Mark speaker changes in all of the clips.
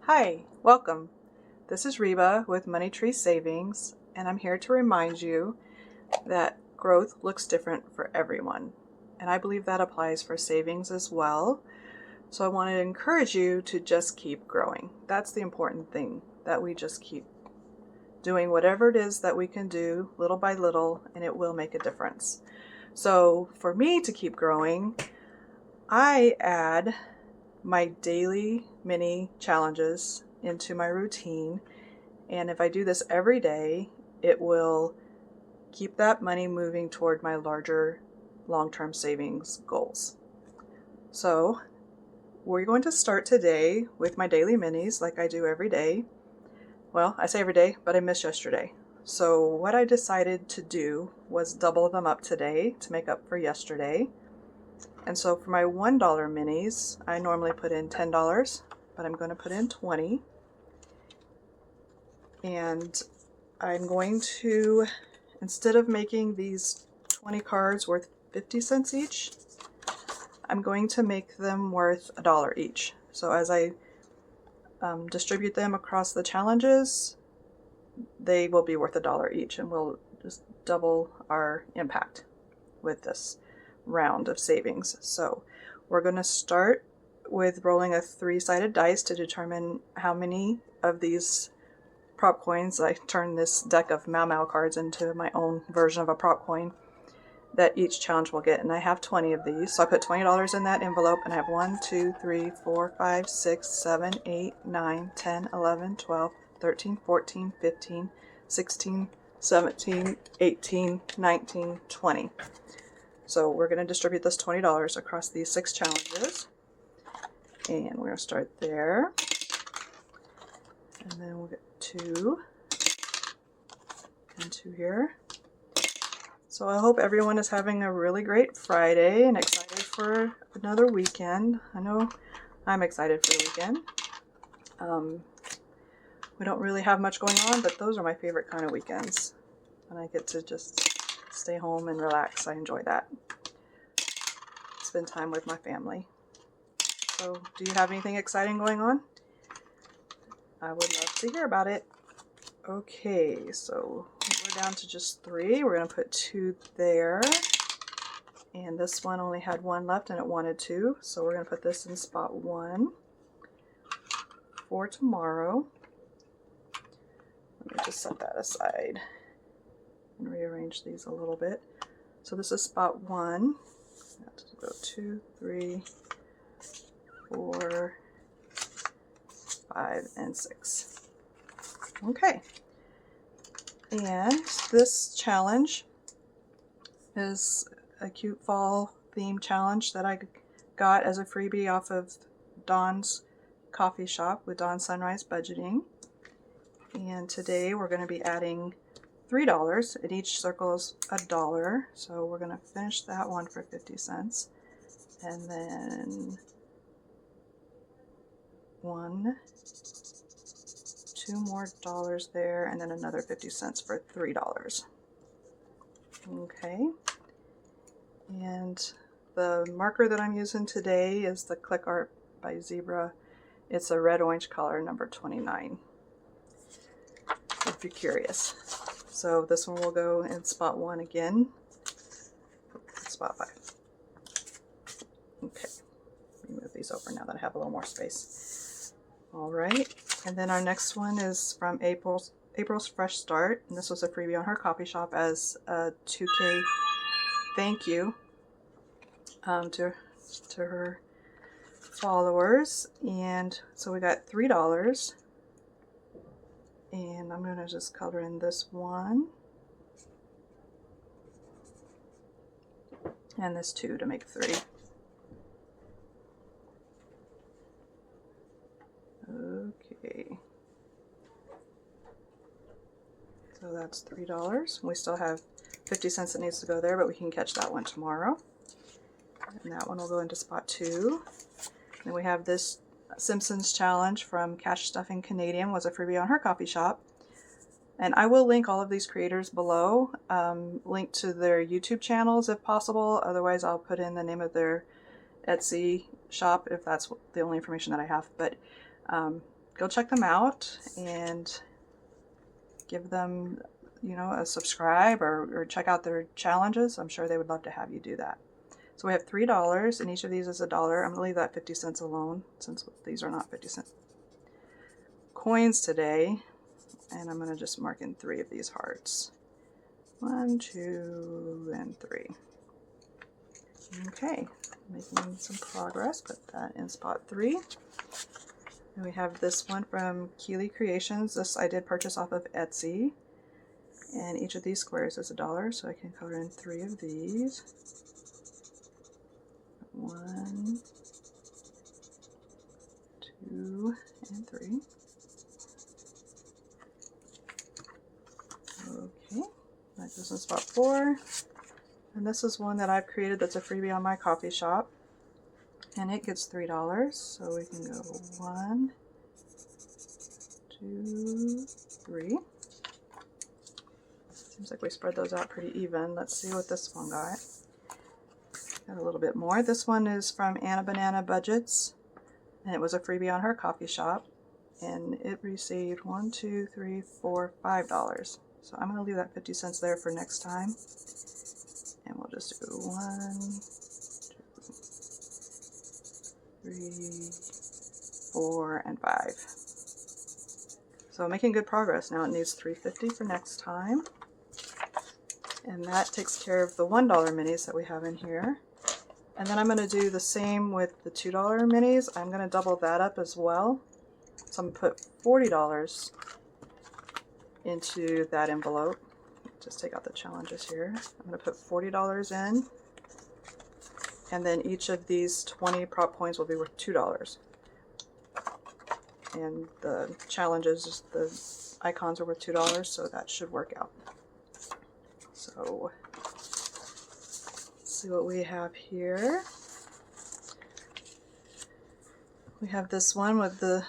Speaker 1: Hi, welcome. This is Reba with Money Tree Savings, and I'm here to remind you that growth looks different for everyone. And I believe that applies for savings as well. So I want to encourage you to just keep growing. That's the important thing, that we just keep doing whatever it is that we can do little by little, and it will make a difference. So for me to keep growing, I add my daily mini challenges into my routine, and if I do this every day, it will keep that money moving toward my larger long-term savings goals. So we're going to start today with my daily minis like I do every day. Well, I say every day, but I missed yesterday. So what I decided to do was double them up today to make up for yesterday. And so for my $1 minis, I normally put in $10, but I'm going to put in 20. And I'm going to, instead of making these 20 cards worth 50 cents each, I'm going to make them worth $1 each. So as I distribute them across the challenges, they will be worth $1 each, and we'll just double our impact with this round of savings. So we're going to start with rolling a 3-sided dice to determine how many of these prop coins. I turned this deck of Mau Mau cards into my own version of a prop coin that each challenge will get, and I have 20 of these. So I put $20 in that envelope, and I have 1, 2, 3, 4, 5, 6, 7, 8, 9, 10, 11, 12, 13, 14, 15, 16, 17, 18, 19, 20. So we're going to distribute this $20 across these 6 challenges, and we're going to start there, and then we'll get 2 and 2 here. So I hope everyone is having a really great Friday and excited for another weekend. I know I'm excited for the weekend. We don't really have much going on, but those are my favorite kind of weekends, when I get to just stay home and relax. I enjoy that. Spend time with my family. So do you have anything exciting going on? I would love to hear about it. Okay, so we're down to just 3. We're going to put 2 there. And this one only had 1 left and it wanted 2. So we're going to put this in spot 1 for tomorrow. Let me just set that aside and rearrange these a little bit. So this is spot 1. Have to go 2, 3, 4, 5, and 6. Okay. And this challenge is a cute fall theme challenge that I got as a freebie off of Dawn's coffee shop with Dawn Sunrise Budgeting. And today we're going to be adding $3, and each circle is $1. So we're going to finish that one for 50 cents. And then 1, 2 more dollars there, and then another 50 cents for $3. Okay. And the marker that I'm using today is the Click Art by Zebra. It's a red-orange color, number 29, if you're curious. So this one will go in spot 1 again, spot 5. Okay, move these over now that I have a little more space. All right, and then our next one is from April's Fresh Start, and this was a freebie on her coffee shop as a 2K thank you to her followers. And so we got $3. And I'm going to just color in this one and this 2 to make 3. Okay. So that's $3. We still have 50 cents that needs to go there, but we can catch that one tomorrow. And that one will go into spot 2. Then we have this Simpsons challenge from Cash Stuffing Canadian, was a freebie on her coffee shop. And I will link all of these creators below, link to their YouTube channels if possible. Otherwise, I'll put in the name of their Etsy shop if that's the only information that I have. But go check them out and give them, you know, a subscribe or check out their challenges. I'm sure they would love to have you do that. So we have $3 and each of these is $1. I'm gonna leave that 50 cents alone since these are not 50 cent coins today. And I'm gonna just mark in 3 of these hearts. 1, 2, and 3. Okay, making some progress. Put that in spot 3. And we have this one from Keely Creations. This I did purchase off of Etsy. And each of these squares is $1, so I can color in 3 of these. 1, 2, and 3. Okay, that goes in spot 4. And this is one that I've created that's a freebie on my coffee shop. And it gets $3, so we can go 1, 2, 3. Seems like we spread those out pretty even. Let's see what this one got. Got a little bit more. This one is from Anna Banana Budgets, and it was a freebie on her coffee shop, and it received $1, 2, 3, 4, $5. So I'm going to leave that 50 cents there for next time, and we'll just do 1, 2, 3, 4, and 5. So making good progress. Now it needs $3.50 for next time. And that takes care of the $1 minis that we have in here. And then I'm going to do the same with the $2 minis. I'm going to double that up as well. So I'm going to put $40 into that envelope. Just take out the challenges here. I'm going to put $40 in. And then each of these 20 prop coins will be worth $2. And the challenges, the icons are worth $2, so that should work out. So let's see what we have here. We have this one with the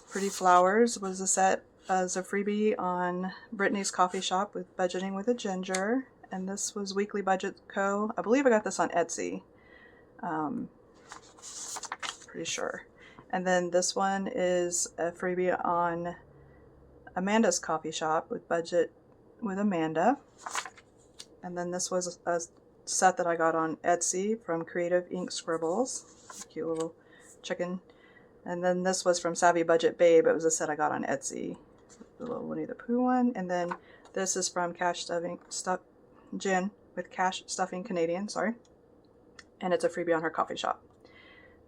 Speaker 1: pretty flowers. It was a set as a freebie on Brittany's Coffee Shop with Budgeting with a Ginger. And this was Weekly Budget Co. I believe I got this on Etsy. Pretty sure. And then this one is a freebie on Amanda's Coffee Shop with Budget with Amanda. And then this was a set that I got on Etsy from CreativeInkScribbles. Cute little chicken. And then this was from SavvyBudgetBabe. It was a set I got on Etsy. The little Winnie the Pooh one. And then this is from Gin with Cash Stuffing Canadian, sorry. And it's a freebie on her coffee shop.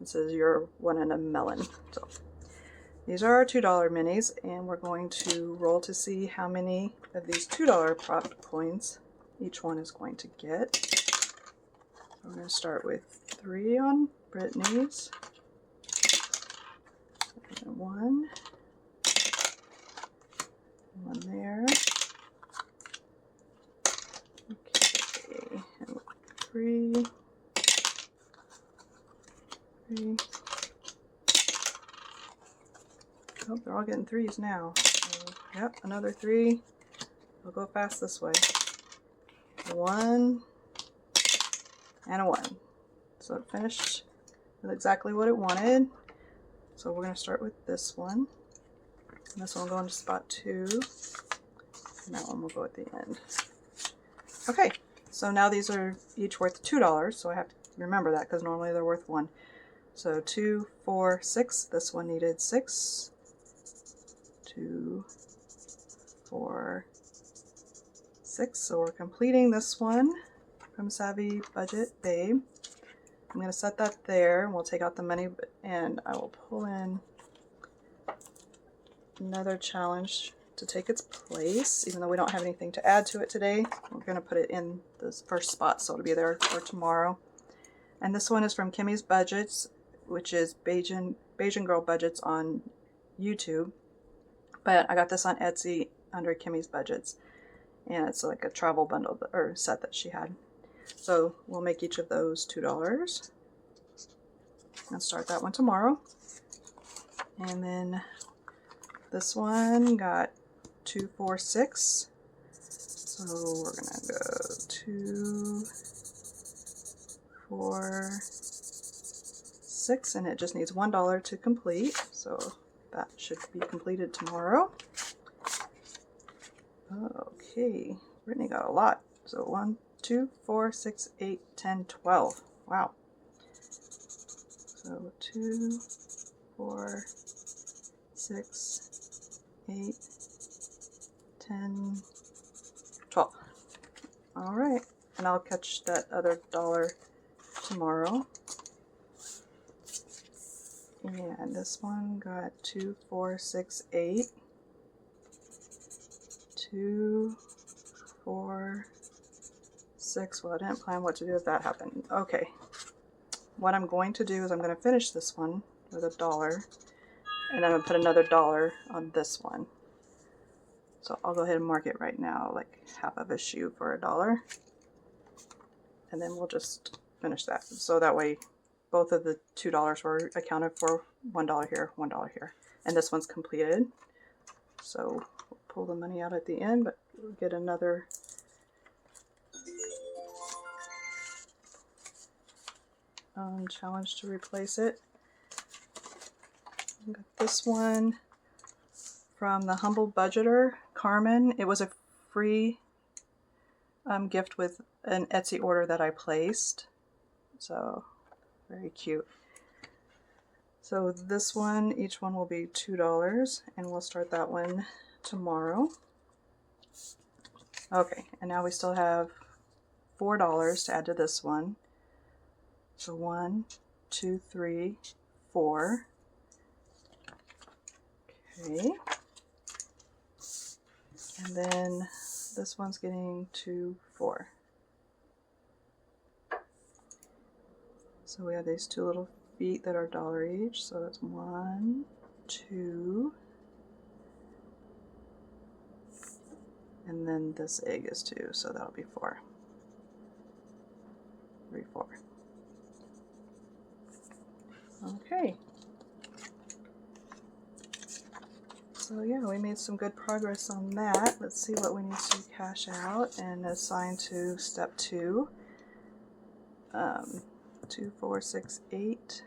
Speaker 1: It says you're one in a melon. So these are our $2 minis, and we're going to roll to see how many of these $2 prop coins each one is going to get. So we're going to start with 3 on Brittany's. And 1 there. Okay, and 3. Oh, they're all getting 3s now. So, yep, another 3. We'll go fast this way. 1 and a 1. So it finished with exactly what it wanted. So we're going to start with this one. And this one will go into spot 2. And that one will go at the end. Okay, so now these are each worth $2. So I have to remember that because normally they're worth 1. So 2, 4, 6. This one needed 6. 2, 4, 6. So we're completing this one from SavvyBudgetBabe. I'm going to set that there. We'll take out the money and I will pull in another challenge to take its place. Even though we don't have anything to add to it today, we're going to put it in this first spot so it'll be there for tomorrow. And this one is from Kimmy's Budgets, which is Bajan Girl Budgets on YouTube. But I got this on Etsy under Kimmy's Budgets. And it's like a travel bundle or set that she had. So we'll make each of those $2. And start that one tomorrow. And then this one got 2, 4, 6. So we're going to go 2, 4, 6. And it just needs $1 to complete. So that should be completed tomorrow. Okay, Brittany got a lot. So 1, 2, 4, 6, 8, 10, 12. Wow. So 2, 4, 6, 8, 10, 12. All right, and I'll catch that other dollar tomorrow. And this one got 2, 4, 6, 8. 2, 4, 6. Well, I didn't plan what to do if that happened. Okay. What I'm going to do is I'm going to finish this one with $1, and I'm going to put another $1 on this one. So I'll go ahead and mark it right now, like half of a shoe for $1. And then we'll just finish that. So that way both of the $2 were accounted for. $1 here, $1 here. And this one's completed. So we'll pull the money out at the end, but we'll get another challenge to replace it. Got this one from the Humble Budgeter, Carmen. It was a free gift with an Etsy order that I placed. So very cute. So this one, each one will be $2, and we'll start that one tomorrow. Okay, and now we still have $4 to add to this one. So 1, 2, 3, 4. Okay. And then this one's getting 2, 4. So we have these two little feet that are $1 each. So that's 1, 2. And then this egg is 2, so that'll be 4. 3, 4. Okay. So yeah, we made some good progress on that. Let's see what we need to cash out and assign to step 2. 2, 4, 6, 8,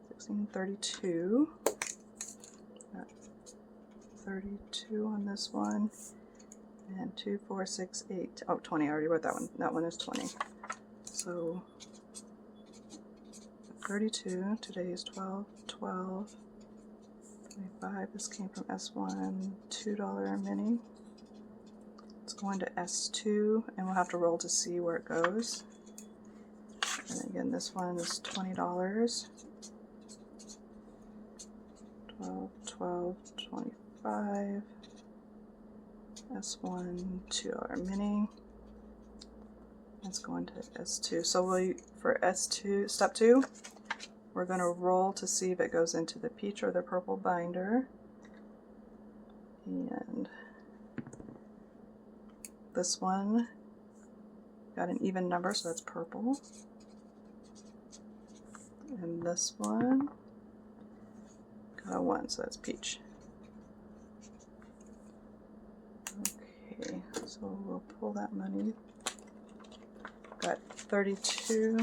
Speaker 1: 16, 32. Got 32 on this one. And 2, 4, 6, 8. Oh, 20. I already wrote that one. That one is 20. So 32. Today is 12. 12. 25. This came from S1. $2 mini. It's going to S2, and we'll have to roll to see where it goes. And again, this one is $20. 12, 12, 25. S1, $2 mini. It's going to S2. So for S2, step 2, we're going to roll to see if it goes into the peach or the purple binder. And this one got an even number, so that's purple. And this one got a 1, so that's peach. Okay, so we'll pull that money. Got 32.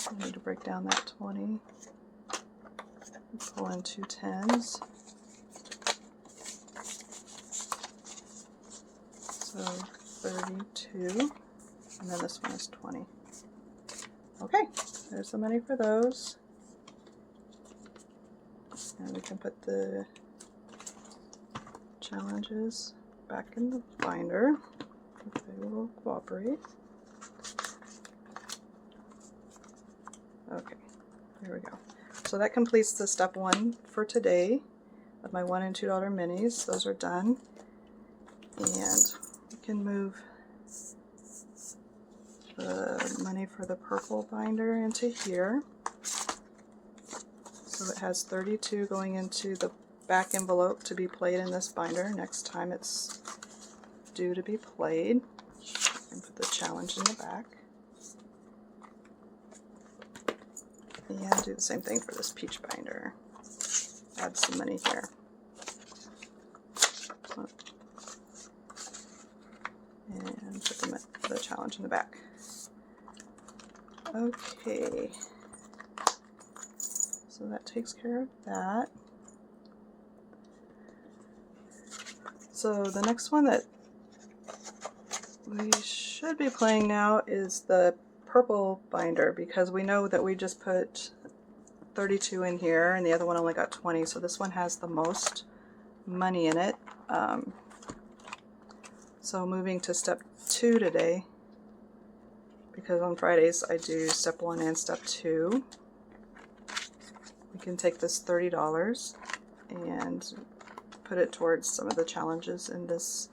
Speaker 1: I need to break down that 20. Pull in 2 10s. So 32. And then this one is 20. Okay, there's the money for those. And we can put the challenges back in the binder if they will cooperate. Okay, there we go. So that completes the step 1 for today of my $1 and $2 minis. Those are done. And we can move the money for the purple binder into here. So it has 32 going into the back envelope to be played in this binder next time it's due to be played. And put the challenge in the back. And do the same thing for this peach binder. Add some money here. And put the challenge in the back. Okay. So that takes care of that. So the next one that we should be playing now is the purple binder, because we know that we just put 32 in here and the other one only got 20, so this one has the most money in it. So moving to step 2 today, because on Fridays I do step 1 and step 2. We can take this $30 and put it towards some of the challenges in this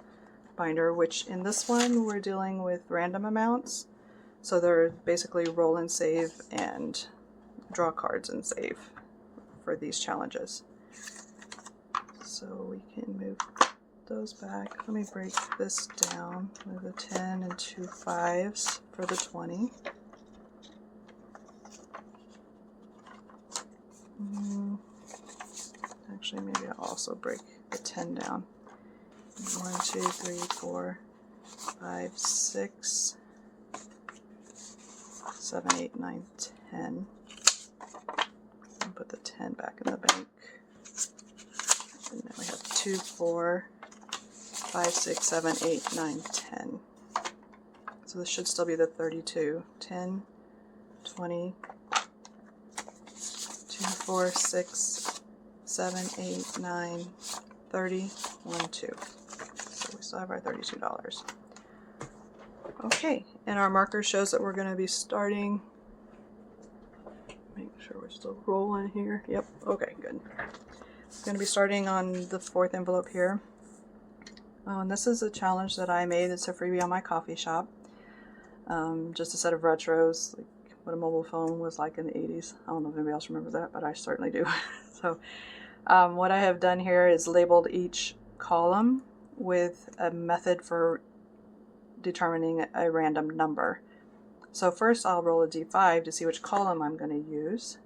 Speaker 1: binder, which in this one we're dealing with random amounts. So they're basically roll and save and draw cards and save for these challenges. So we can move those back. Let me break this down with a 10 and 2 5s for the 20. Actually, maybe I'll also break the 10 down. 1, 2, 3, 4, 5, 6, 7, 8, 9, 10. And put the 10 back in the bank. And then we have 2, 4, 5, 6, 7, 8, 9, 10. So this should still be the 32. 10, 20, 2, 4, 6, 7, 8, 9, 30, 1, 2. So we still have our $32. Okay, and our marker shows that we're going to be starting. Make sure we're still rolling here. Yep, okay, good. I'm going to be starting on the 4th envelope here. Oh, and this is a challenge that I made. It's a freebie on my coffee shop. Just a set of retros, like what a mobile phone was like in the 80s. I don't know if anybody else remembers that, but I certainly do. So what I have done here is labeled each column with a method for determining a random number. So first I'll roll a d5 to see which column I'm going to use,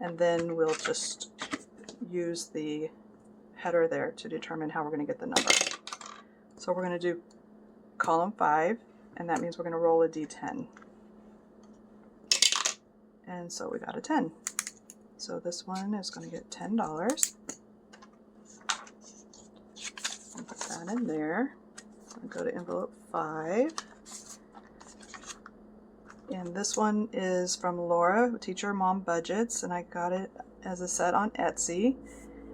Speaker 1: and then we'll just use the header there to determine how we're going to get the number. So we're going to do column 5, and that means we're going to roll a d10. And so we got a 10. So this one is going to get $10. I'll put that in there. I'll go to envelope 5. And this one is from Laura, Teacher Mom Budgets, and I got it as a set on Etsy.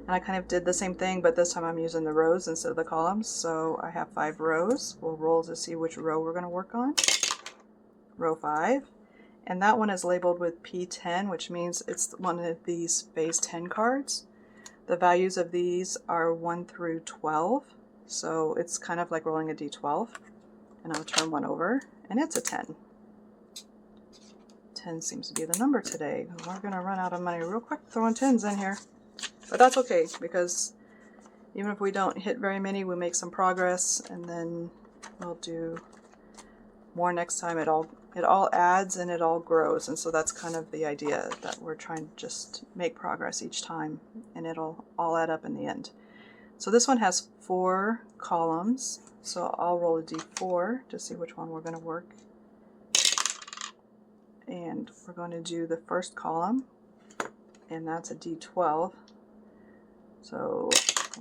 Speaker 1: And I kind of did the same thing, but this time I'm using the rows instead of the columns. So I have 5 rows. We'll roll to see which row we're going to work on. Row 5. And that one is labeled with P10, which means it's one of these phase 10 cards. The values of these are 1 through 12. So it's kind of like rolling a d12. And I'll turn one over, and it's a 10. 10 seems to be the number today. We're going to run out of money real quick throwing 10s in here. But that's okay, because even if we don't hit very many, we make some progress, and then we'll do more next time. It all adds and it all grows, and so that's kind of the idea, that we're trying to just make progress each time, and it'll all add up in the end. So this one has 4 columns, so I'll roll a d4 to see which one we're going to work. And we're going to do the first column, and that's a d12. So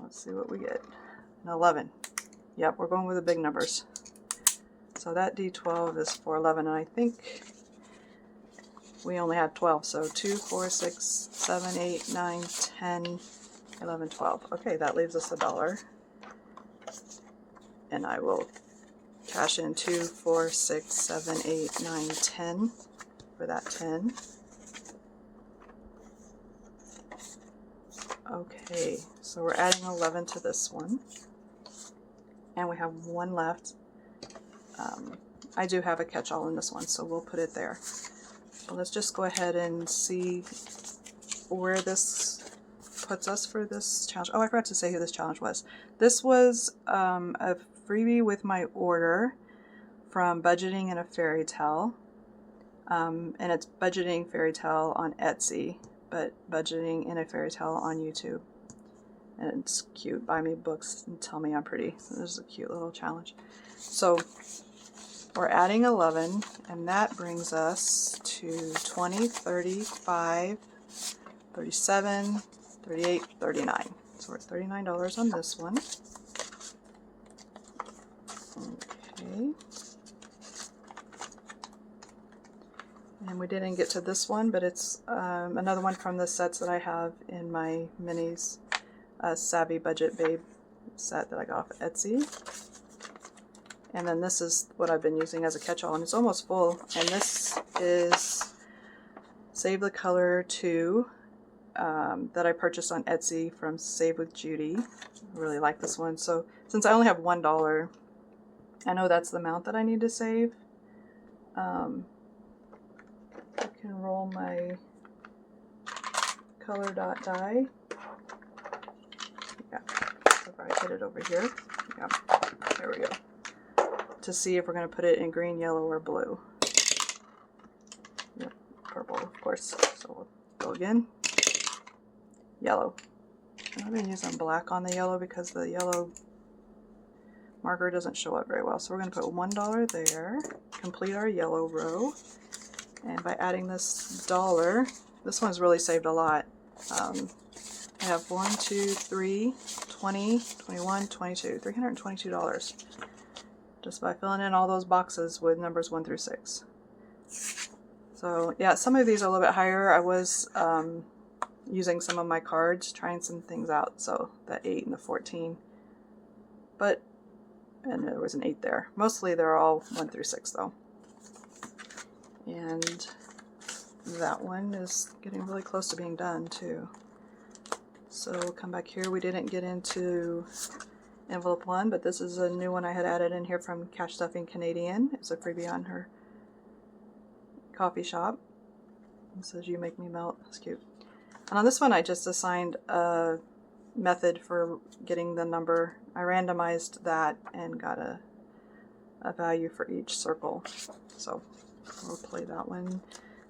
Speaker 1: let's see what we get. An 11. Yep, we're going with the big numbers. So that d12 is for 11, and I think we only had 12. So 2, 4, 6, 7, 8, 9, 10, 11, 12. Okay, that leaves us $1. And I will cash in 2, 4, 6, 7, 8, 9, 10 for that 10. Okay, so we're adding 11 to this one, and we have 1 left. I do have a catch-all in this one, so we'll put it there. But let's just go ahead and see where this puts us for this challenge. Oh, I forgot to say who this challenge was. This was a freebie with my order from Budgeting in a Fairy Tale, and it's Budgeting Fairy Tale on Etsy, but Budgeting in a Fairy Tale on YouTube. And it's cute. Buy me books and tell me I'm pretty. This is a cute little challenge. So we're adding 11, and that brings us to 20, 30, 5, $37, $38, $39. So we're at $39 on this one. Okay. And we didn't get to this one, but it's another one from the sets that I have in my minis SavvyBudgetBabe set that I got off of Etsy. And then this is what I've been using as a catch-all, and it's almost full. And this is Save the Color 2 that I purchased on Etsy from Save with Judy. I really like this one. So since I only have $1, I know that's the amount that I need to save. I can roll my color dot die. Yeah, so if I hit it over here, yeah, there we go. To see if we're going to put it in green, yellow, or blue. Yep, purple, of course. So we'll go again. Yellow. I've been using black on the yellow because the yellow marker doesn't show up very well. So we're going to put $1 there, complete our yellow row. And by adding this $1, this one's really saved a lot. I have 1, 2, 3, 20, 21, 22, $322. Just by filling in all those boxes with numbers 1 through 6. So yeah, some of these are a little bit higher. I was using some of my cards, trying some things out. So the 8 and the 14. And there was an 8 there. Mostly they're all 1 through 6 though. And that one is getting really close to being done too. So we'll come back here. We didn't get into envelope 1, but this is a new one I had added in here from Cash Stuffing Canadian. It's a freebie on her coffee shop. It says "You Make Me Melt." It's cute. And on this one I just assigned a method for getting the number. I randomized that and got a value for each circle. So we'll play that one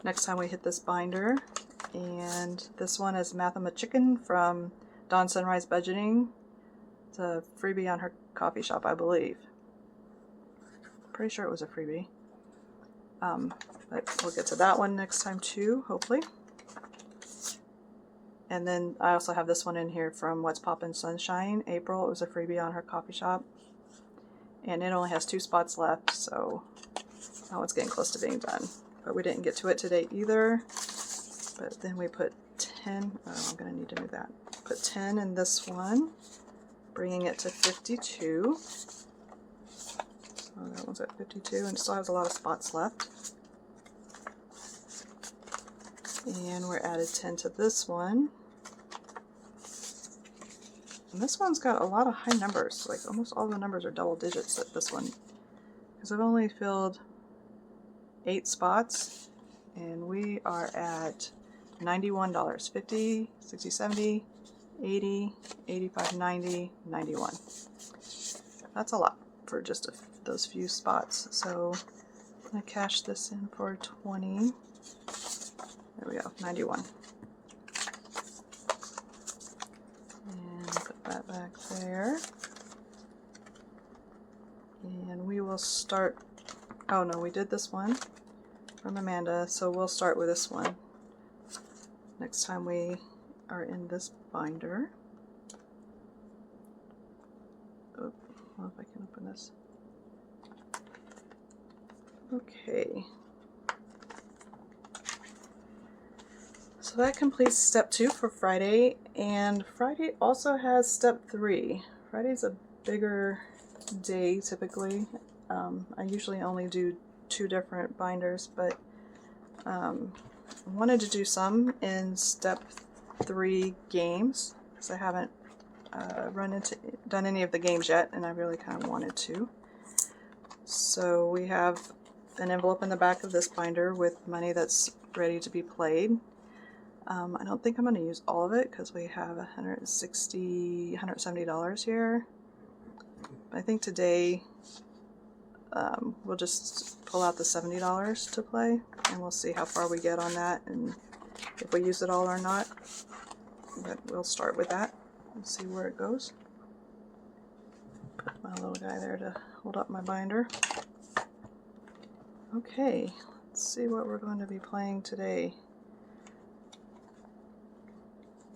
Speaker 1: next time we hit this binder. And this one is Mathemachicken from Dawn Sunrise Budgeting. It's a freebie on her coffee shop, I believe. Pretty sure it was a freebie. But we'll get to that one next time too, hopefully. And then I also have this one in here from What's Poppin' Sunshine. April, it was a freebie on her coffee shop. And it only has 2 spots left, so that one's getting close to being done. But we didn't get to it today either. But then we put 10, oh, I'm going to need to move that. Put 10 in this one, bringing it to 52. So that one's at 52 and it still has a lot of spots left. And we're added 10 to this one. And this one's got a lot of high numbers, like almost all the numbers are double digits at this one. Because I've only filled 8 spots and we are at $91. 50, 60, 70, 80, 85, 90, 91. That's a lot for just those few spots. So I'm going to cash this in for 20. There we go, 91. And put that back there. And we will start, oh no, we did this one from Amanda, so we'll start with this one next time we are in this binder. Oh, I don't know if I can open this. Okay. So that completes step 2 for Friday, and Friday also has step 3. Friday's a bigger day typically. I usually only do 2 different binders, but I wanted to do some in step 3 games because I haven't done any of the games yet, and I really kind of wanted to. So we have an envelope in the back of this binder with money that's ready to be played. I don't think I'm going to use all of it because we have $170 here. I think today we'll just pull out the $70 to play, and we'll see how far we get on that and if we use it all or not. But we'll start with that and see where it goes. Put my little guy there to hold up my binder. Okay, let's see what we're going to be playing today.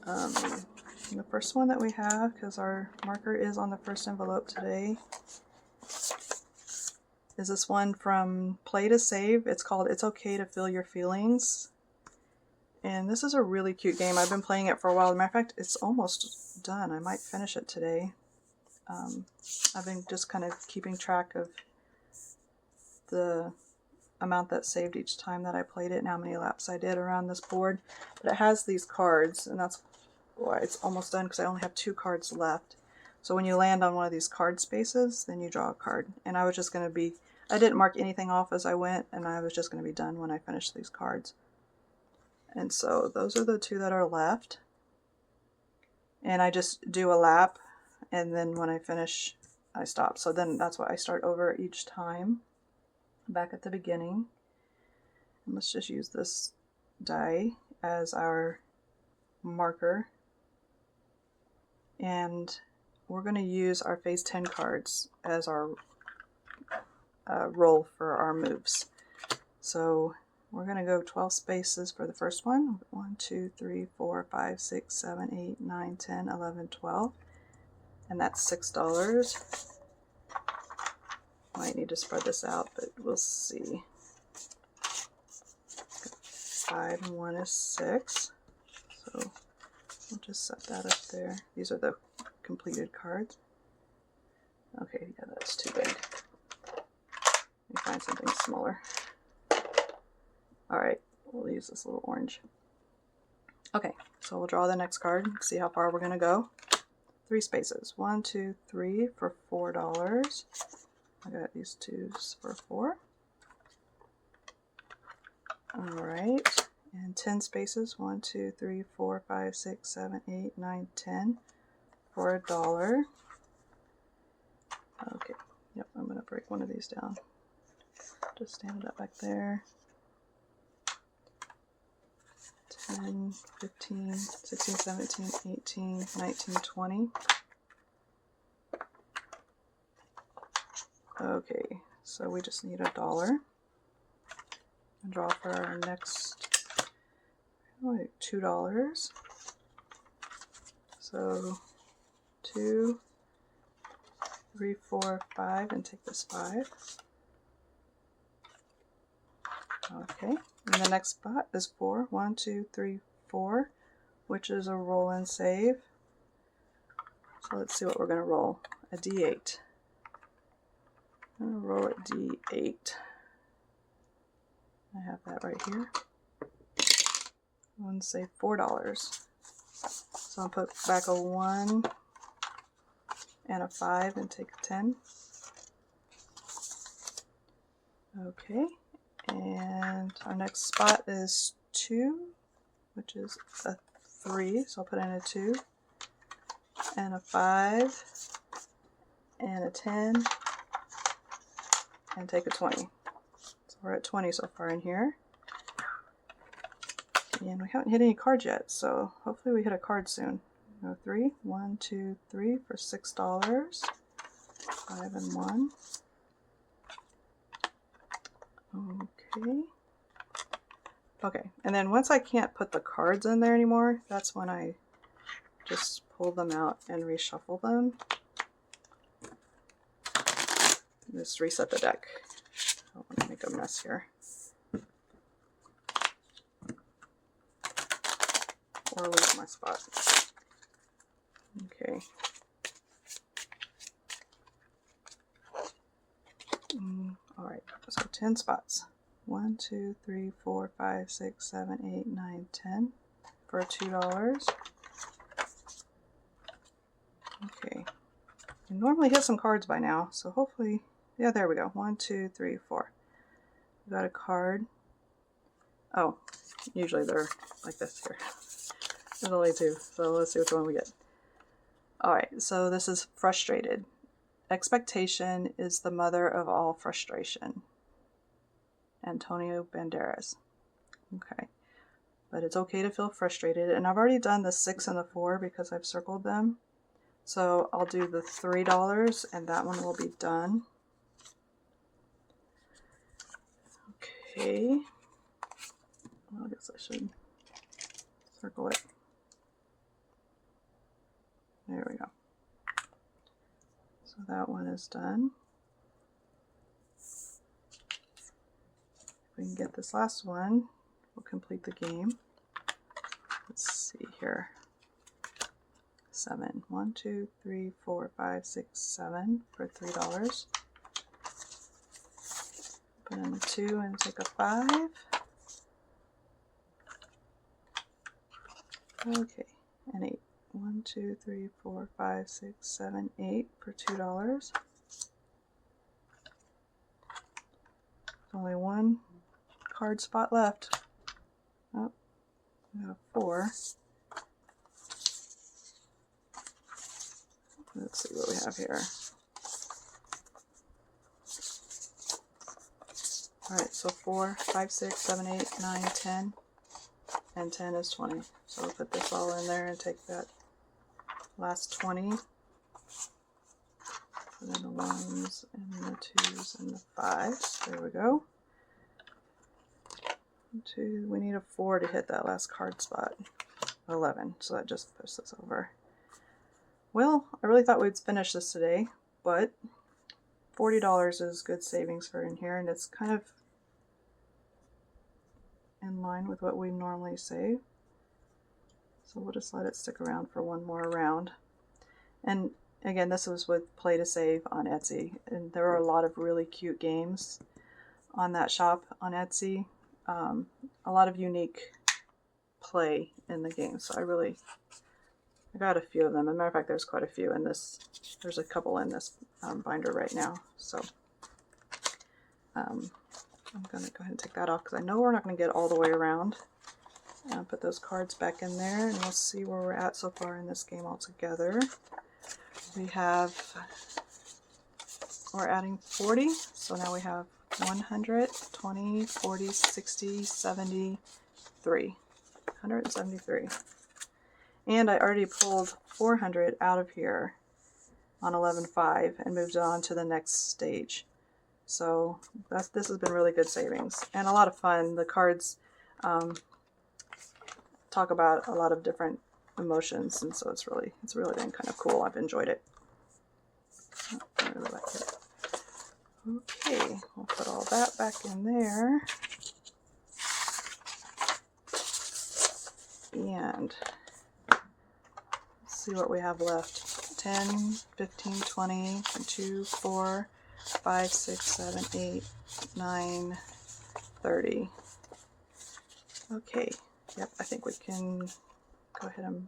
Speaker 1: The first one that we have, because our marker is on the first envelope today, is this one from Play to Save. It's called It's Okay to Feel Your Feelings. And this is a really cute game. I've been playing it for a while. As a matter of fact, it's almost done. I might finish it today. I've been just kind of keeping track of the amount that saved each time that I played it and how many laps I did around this board. But it has these cards, and that's why it's almost done, because I only have 2 cards left. So when you land on one of these card spaces, then you draw a card. And I was just going to be, I didn't mark anything off as I went, and I was just going to be done when I finished these cards. And so those are the 2 that are left. And I just do a lap, and then when I finish, I stop. So then that's why I start over each time, back at the beginning. And let's just use this die as our marker. And we're going to use our phase 10 cards as our roll for our moves. So we're going to go 12 spaces for the first one. 1, 2, 3, 4, 5, 6, 7, 8, 9, 10, 11, 12. And that's $6. Might need to spread this out, but we'll see. 5 and 1 is 6. So we'll just set that up there. These are the completed cards. Okay, yeah, that's too big. Let me find something smaller. Alright, we'll use this little orange. Okay, so we'll draw the next card, see how far we're going to go. 3 spaces. 1, 2, 3 for $4. I got these 2s for 4. Alright, and 10 spaces. 1, 2, 3, 4, 5, 6, 7, 8, 9, 10 for $1. Okay, yep, I'm going to break one of these down. Just stand it up back there. 10, 15, 16, 17, 18, 19, 20. Okay, so we just need $1. And draw for our next $2. So 2, 3, 4, 5, and take this 5. Okay, and the next spot is 4. 1, 2, 3, 4, which is a roll and save. So let's see what we're going to roll. A D8. I'm going to roll a D8. I have that right here. I'm going to say $4. So I'll put back a 1 and a 5 and take a 10. Okay. And our next spot is 2, which is a 3, so I'll put in a 2, and a 5, and a 10, and take a 20. So we're at 20 so far in here. And we haven't hit any cards yet, so hopefully we hit a card soon. 3, 1, 2, 3 for $6. 5 and 1. Okay. Okay, and then once I can't put the cards in there anymore, that's when I just pull them out and reshuffle them. Just reset the deck. I don't want to make a mess here. Or lose my spot. Okay. Alright, so 10 spots. 1, 2, 3, 4, 5, 6, 7, 8, 9, 10 for $2. Okay. I normally hit some cards by now, so hopefully, yeah, there we go. 1, 2, 3, 4. We got a card. Oh, usually they're like this here. There's only 2, so let's see which one we get. Alright, so this is frustrated. Expectation is the mother of all frustration. Antonio Banderas. Okay. But it's okay to feel frustrated. And I've already done the 6 and the 4 because I've circled them. So I'll do the $3 and that one will be done. Okay. Well, I guess I should circle it. There we go. So that one is done. If we can get this last one, we'll complete the game. Let's see here. 7. 1, 2, 3, 4, 5, 6, 7 for $3. Put in the 2 and take a 5. Okay, and 8. 1, 2, 3, 4, 5, 6, 7, 8 for $2. There's only one card spot left. Oh, we have 4. Let's see what we have here. Alright, so 4, 5, 6, 7, 8, 9, 10, and 10 is 20. So we'll put this all in there and take that last 20. Put in the 1s and the 2s and the 5s. There we go. 2, we need a 4 to hit that last card spot. 11, so that just pushes this over. Well, I really thought we'd finish this today, but $40 is good savings for in here, and it's kind of in line with what we normally save. So we'll just let it stick around for one more round. And again, this was with Play to Save on Etsy, and there are a lot of really cute games on that shop on Etsy. A lot of unique play in the game, so I got a few of them. As a matter of fact, there's quite a few in this. There's a couple in this binder right now. So I'm going to go ahead and take that off because I know we're not going to get all the way around. Put those cards back in there, and we'll see where we're at so far in this game altogether. We're adding 40, so now we have 100, 20, 40, 60, 73. 173. And I already pulled 400 out of here on 11.5 and moved it on to the next stage. So this has been really good savings and a lot of fun. The cards talk about a lot of different emotions, and so it's really been kind of cool. I've enjoyed it. I really like it. Okay, we'll put all that back in there. And let's see what we have left. 10, 15, 20, 2, 4, 5, 6, 7, 8, 9, 30. Okay, yep, I think we can go ahead and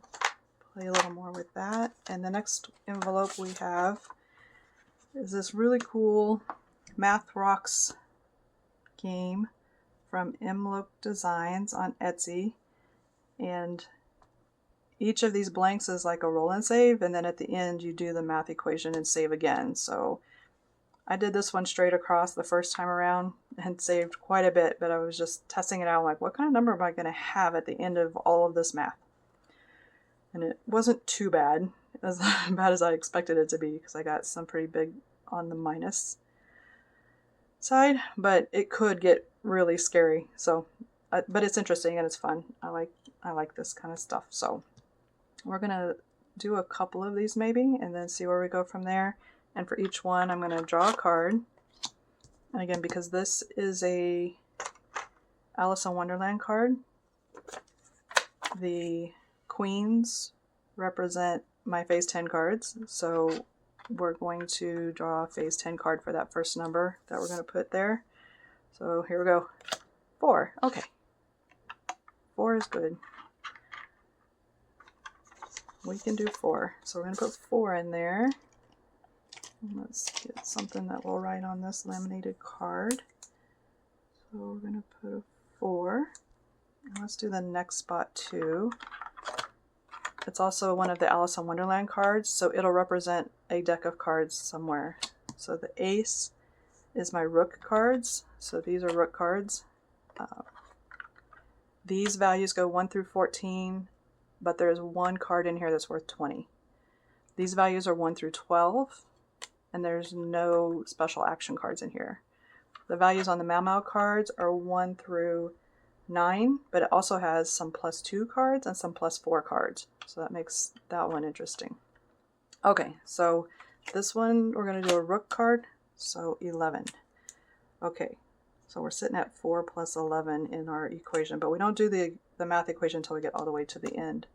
Speaker 1: play a little more with that. And the next envelope we have is this really cool Math Rocks game from Imloke Designs on Etsy. And each of these blanks is like a roll and save, and then at the end you do the math equation and save again. So I did this one straight across the first time around and saved quite a bit, but I was just testing it out, like, what kind of number am I going to have at the end of all of this math? And it wasn't too bad, as bad as I expected it to be, because I got some pretty big on the minus side, but it could get really scary. So, but it's interesting and it's fun. I like this kind of stuff. So we're gonna do a couple of these maybe, and then see where we go from there. And for each one, I'm gonna draw a card. And again, because this is a Alice in Wonderland card, the queens represent my phase 10 cards. So we're going to draw a phase 10 card for that first number that we're going to put there. So here we go. 4. Okay. 4 is good. We can do 4. So we're going to put 4 in there. Let's get something that will write on this laminated card. So we're going to put a 4. And let's do the next spot too. It's also one of the Alice in Wonderland cards, so it'll represent a deck of cards somewhere. So the ace is my rook cards. So these are rook cards. These values go 1 through 14, but there's one card in here that's worth 20. These values are 1 through 12, and there's no special action cards in here. The values on the Mau Mau cards are 1 through 9, but it also has some +2 cards and some +4 cards. So that makes that one interesting. Okay, so this one we're going to do a rook card, so 11. Okay, so we're sitting at 4 plus 11 in our equation, but we don't do the math equation until we get all the way to the end.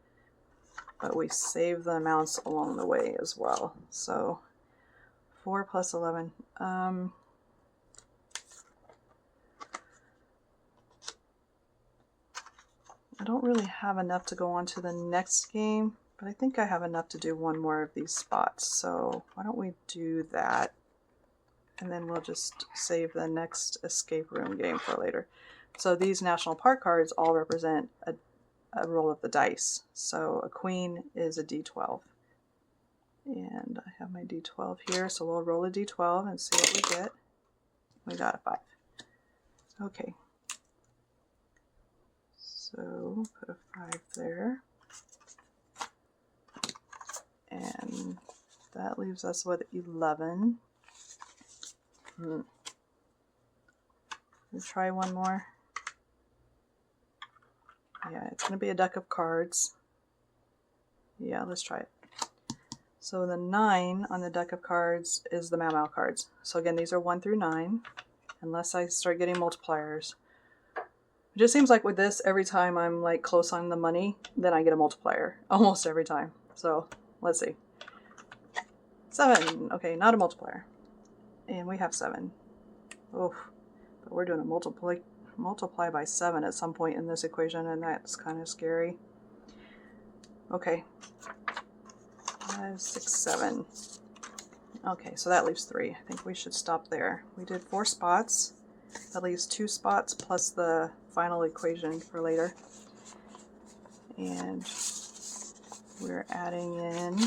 Speaker 1: But we save the amounts along the way as well. So 4 plus 11. I don't really have enough to go on to the next game, but I think I have enough to do one more of these spots. So why don't we do that? And then we'll just save the next escape room game for later. So these national park cards all represent a roll of the dice. So a queen is a d12. And I have my d12 here, so we'll roll a d12 and see what we get. We got a 5. Okay. So put a 5 there. And that leaves us with 11. We'll try one more. Yeah, it's going to be a deck of cards. Yeah, let's try it. So the 9 on the deck of cards is the Mau cards. So again, these are 1 through 9, unless I start getting multipliers. It just seems like with this, every time I'm like close on the money, then I get a multiplier. Almost every time. So let's see. 7. Okay, not a multiplier. And we have 7. Oh, but we're doing a multiply by 7 at some point in this equation, and that's kind of scary. Okay. 5, 6, 7. Okay, so that leaves 3. I think we should stop there. We did 4 spots. That leaves 2 spots plus the final equation for later. And we're adding in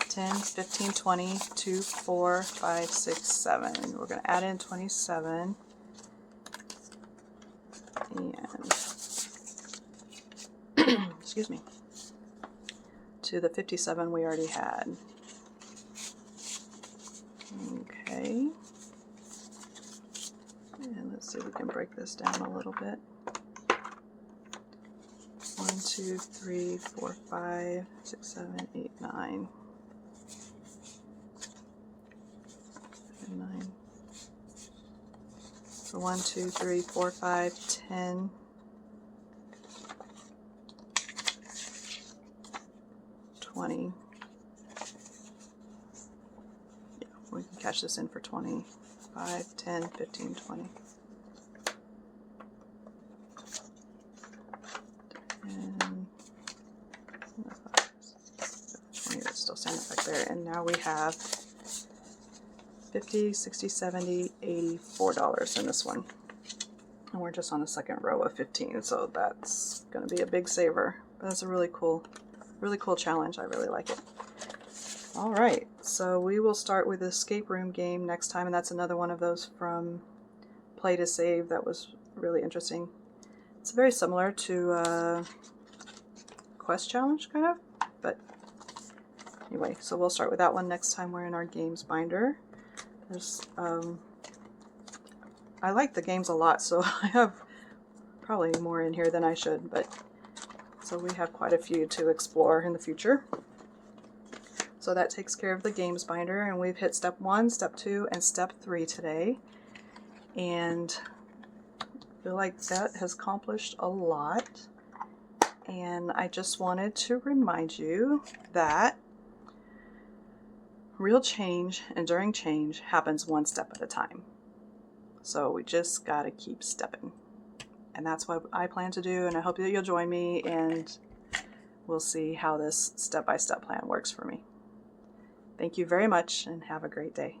Speaker 1: 10, 15, 20, 2, 4, 5, 6, 7. We're going to add in 27. And excuse me, to the 57 we already had. Okay. And let's see if we can break this down a little bit. 1, 2, 3, 4, 5, 6, 7, 8, 9. 9. So 1, 2, 3, 4, 5, 10. 20. Yeah, we can catch this in for 20. 5, 10, 15, 20. And 20, that's still standing back there. And now we have $50, $60, $70, $84 in this one. And we're just on the second row of 15, so that's going to be a big saver. But that's a really cool challenge. I really like it. All right, so we will start with the escape room game next time, and that's another one of those from Play to Save that was really interesting. It's very similar to Quest Challenge, kind of, but anyway, so we'll start with that one next time we're in our games binder. There's, I like the games a lot, so I have probably more in here than I should, but so we have quite a few to explore in the future. So that takes care of the games binder, and we've hit step 1, step 2, and step 3 today. And I feel like that has accomplished a lot. And I just wanted to remind you that real change, enduring change, happens one step at a time. So we just gotta keep stepping. And that's what I plan to do, and I hope that you'll join me, and we'll see how this step-by-step plan works for me. Thank you very much, and have a great day.